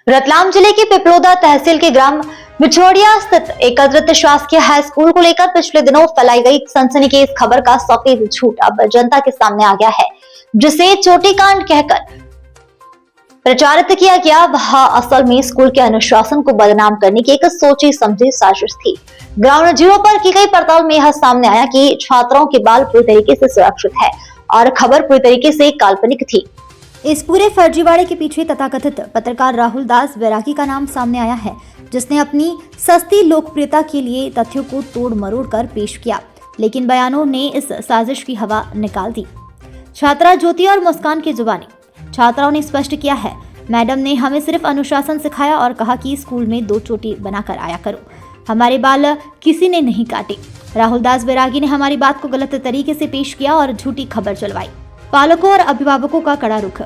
रतलाम जिले के पिपलोदा तहसील के ग्राम बिछोड़िया स्थित एकत्रित शासकीय हाई स्कूल को लेकर पिछले दिनों फैलाई गई सनसनीखेज खबर का सफेद झूठ अब जनता के सामने आ गया है, जिसे चोटी कांड कहकर प्रचारित किया गया। वह असल में स्कूल के अनुशासन को बदनाम करने की एक सोची समझी साजिश थी। ग्राउंड जीरो पर की गई पड़ताल में यह सामने आया कि छात्राओं के बाल पूरी तरीके से सुरक्षित है और खबर पूरी तरीके से काल्पनिक थी। इस पूरे फर्जीवाड़े के पीछे तथाकथित पत्रकार राहुल दास बैरागी का नाम सामने आया है, जिसने अपनी सस्ती लोकप्रियता के लिए तथ्यों को तोड़ मरोड़ कर पेश किया, लेकिन बयानों ने इस साजिश की हवा निकाल दी। छात्रा ज्योति और मुस्कान की जुबानी छात्राओं ने स्पष्ट किया है, मैडम ने हमें सिर्फ अनुशासन सिखाया और कहा कि स्कूल में 2 चोटी बनाकर आया करो, हमारे बाल किसी ने नहीं काटे। राहुल दास बैरागी ने हमारी बात को गलत तरीके से पेश किया और झूठी खबर चलवाई। पालकों और अभिभावकों का कड़ा रुख।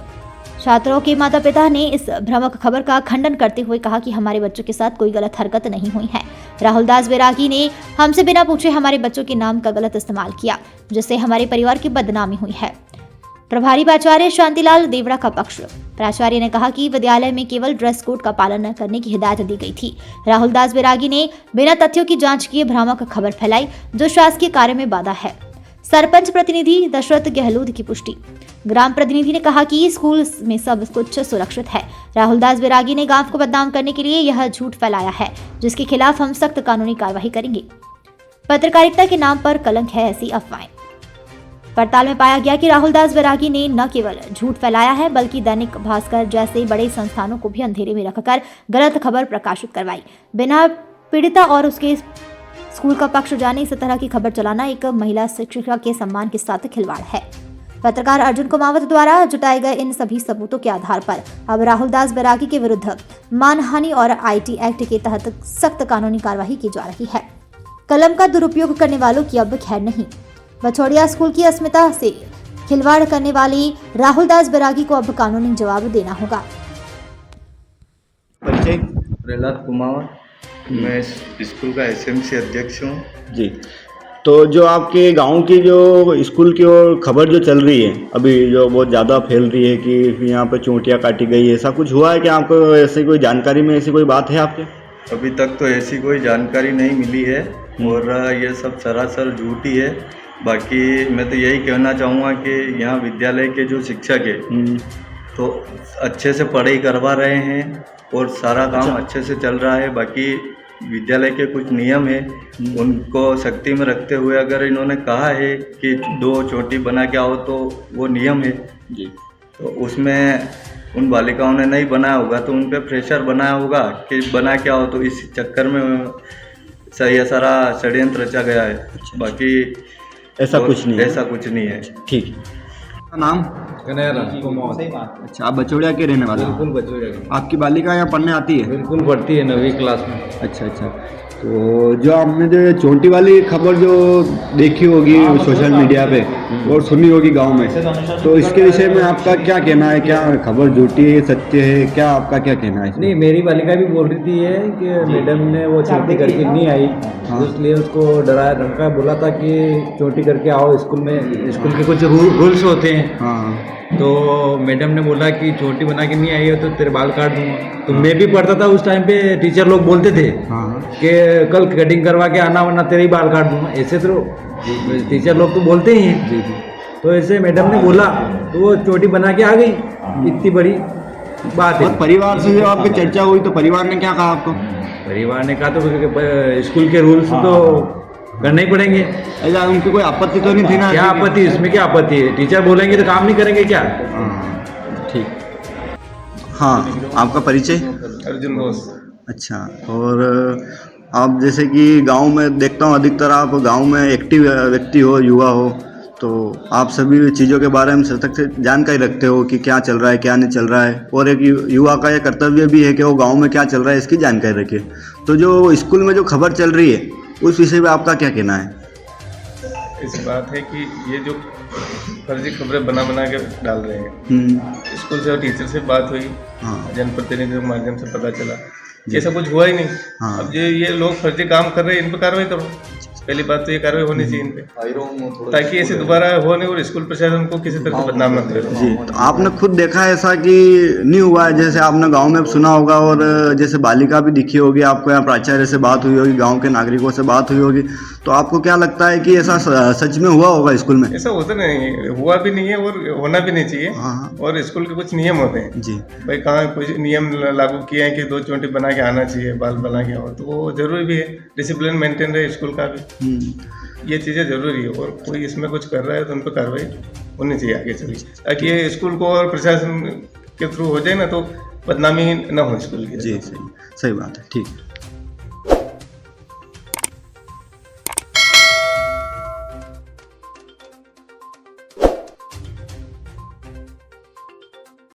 छात्रों के माता पिता ने इस भ्रामक खबर का खंडन करते हुए कहा कि हमारे बच्चों के साथ कोई गलत हरकत नहीं हुई है। राहुल दास बैरागी ने हमसे बिना पूछे हमारे बच्चों के नाम का गलत इस्तेमाल किया, जिससे हमारे परिवार की बदनामी हुई है। प्रभारी प्राचार्य शांतिलाल देवड़ा का पक्ष। प्राचार्य ने कहा कि विद्यालय में केवल ड्रेस कोड का पालन करने की हिदायत दी गई थी। राहुल दास बैरागी ने बिना तथ्यों की जांच किए भ्रामक खबर फैलाई, जो शासकीय कार्य में बाधा है। सरपंच प्रतिनिधि दशरथ गहलोत की पुष्टि। ग्राम प्रतिनिधि ने कहा कि स्कूल में सब कुछ सुरक्षित है। राहुल दास बैरागी ने गांव को बदनाम करने के लिए यह झूठ फैलाया है, जिसके खिलाफ हम सख्त कानूनी कार्रवाई करेंगे। पत्रकारिता के नाम पर कलंक है ऐसी अफवाहें। पड़ताल में पाया गया कि राहुल दास बैरागी ने न केवल झूठ फैलाया है, बल्कि दैनिक भास्कर जैसे बड़े संस्थानों को भी अंधेरे में रखकर गलत खबर प्रकाशित करवाई। बिना पीड़िता और उसके स्कूल का पक्ष जाने इस तरह की खबर चलाना एक महिला शिक्षिका के सम्मान के साथ खिलवाड़ है। पत्रकार अर्जुन कुमावत द्वारा जुटाए गए इन सभी सबूतों के आधार पर अब राहुल दास बैरागी के विरुद्ध मानहानि और आईटी एक्ट के तहत सख्त कानूनी कार्रवाई की जा रही है। कलम का दुरुपयोग करने वालों की अब खैर नहीं। बिछोड़िया स्कूल की अस्मिता से खिलवाड़ करने वाली राहुल दास बैरागी को अब कानूनी जवाब देना होगा। परिचय प्रहलाद कुमार, मैं स्कूल का एसएमसी अध्यक्ष हूँ जी। तो जो आपके गांव की जो स्कूल की ओर खबर जो चल रही है अभी, जो बहुत ज़्यादा फैल रही है कि यहाँ पे चोटियाँ काटी गई है, ऐसा कुछ हुआ है कि आपको ऐसी कोई जानकारी में ऐसी कोई बात है आपके? अभी तक तो ऐसी कोई जानकारी नहीं मिली है और ये सब सरासर झूठी है। बाकी मैं तो यही कहना चाहूँगा कि यहाँ विद्यालय के जो शिक्षक है तो अच्छे से पढ़ाई करवा रहे हैं और सारा काम अच्छे से चल रहा है। बाकी विद्यालय के कुछ नियम है, उनको सख्ती में रखते हुए अगर इन्होंने कहा है कि 2 चोटी बना के आओ तो वो नियम है जी। तो उसमें उन बालिकाओं ने नहीं बनाया होगा तो उन पे प्रेशर बनाया होगा कि बना के आओ, तो इस चक्कर में सही सारा षड्यंत्र रचा गया है। बाकी ऐसा कुछ नहीं, ऐसा कुछ नहीं है। ठीक है। नाम? अच्छा, आप बछोड़िया के रहने वाले? बिल्कुल बछोड़िया के। आपकी बालिका यहाँ पढ़ने आती है? बिल्कुल पढ़ती है, 9वीं क्लास में। अच्छा अच्छा। तो जो आपने जो चोटी वाली खबर जो देखी होगी सोशल मीडिया पे और सुनी होगी गांव में, तो इसके विषय में आपका क्या कहना है? क्या खबर झूठी है, सत्य है, क्या आपका क्या कहना है? नहीं, मेरी बालिका भी बोल रही थी है कि मैडम ने वो चोटी करके नहीं आई, इसलिए उसको डराया धमकाया, बोला था कि चोटी करके आओ स्कूल में, स्कूल के कुछ रूल्स होते हैं। हाँ। तो मैडम ने बोला कि चोटी बना के नहीं आई हो तो तेरे बाल काट दूंगा। तो मैं भी पढ़ता था उस टाइम पे, टीचर लोग बोलते थे कि कल कटिंग करवा के आना वरना तेरे ही बाल काट दूंगा। ऐसे तो टीचर लोग तो बोलते ही हैं। तो ऐसे मैडम ने बोला तो वो चोटी बना के आ गई। इतनी बड़ी बात है। परिवार से जो आपकी चर्चा हुई तो परिवार ने क्या कहा आपको? परिवार ने कहा तो स्कूल के रूल्स तो करने ही पड़ेंगे। ऐसा उनकी कोई आपत्ति तो नहीं थी ना? क्या आपत्ति, इसमें क्या आपत्ति है? टीचर बोलेंगे तो काम नहीं करेंगे क्या? ठीक। हाँ, आपका परिचय? अर्जुन घोष। अच्छा। और आप जैसे कि गांव में देखता हूँ अधिकतर आप गांव में एक्टिव व्यक्ति हो, युवा हो, तो आप सभी चीज़ों के बारे में सतत से जानकारी रखते हो कि क्या चल रहा है क्या नहीं चल रहा है, और एक युवा का यह कर्तव्य भी है कि वो गांव में क्या चल रहा है इसकी जानकारी रखे। तो जो स्कूल में जो खबर चल रही है उस विषय में आपका क्या कहना है? ऐसी बात है कि ये जो फर्जी खबरें बना के डाल रहे हैं, स्कूल से और टीचर से बात हुई, जनप्रतिनिधियों के माध्यम से पता चला ऐसा कुछ हुआ ही नहीं। अब ये लोग फर्जी काम कर रहे हैं, इन पर कार्रवाई करो। पहली बात तो ये कार्रवाई होनी चाहिए इन पे, ताकि ऐसे दोबारा हो नहीं और स्कूल प्रशासन को किसी तरह से बदनाम न करे। जी, तो आपने खुद देखा है ऐसा कि नहीं हुआ है? जैसे आपने गांव में सुना होगा और जैसे बालिका भी दिखी होगी आपको, यहाँ प्राचार्य से बात हुई होगी, गांव के नागरिकों से बात हुई होगी, तो आपको क्या लगता है कि ऐसा सच में हुआ होगा स्कूल में? ऐसा होता नहीं, हुआ भी नहीं है और होना भी नहीं चाहिए। हाँ। और स्कूल के कुछ नियम होते हैं जी भाई, कहाँ कुछ नियम लागू किए हैं कि 2 चोटी बना के आना चाहिए, बाल बना के आओ, तो वो जरूरी भी है, डिसिप्लिन मेंटेन रहे स्कूल का भी, ये चीज़ें जरूरी है। और कोई इसमें कुछ कर रहा है तो उन पर कार्रवाई होनी चाहिए आगे चली, ताकि ये स्कूल को और प्रशासन के थ्रू हो जाए ना, तो बदनामी न हो स्कूल की। जी, सही बात है, ठीक है।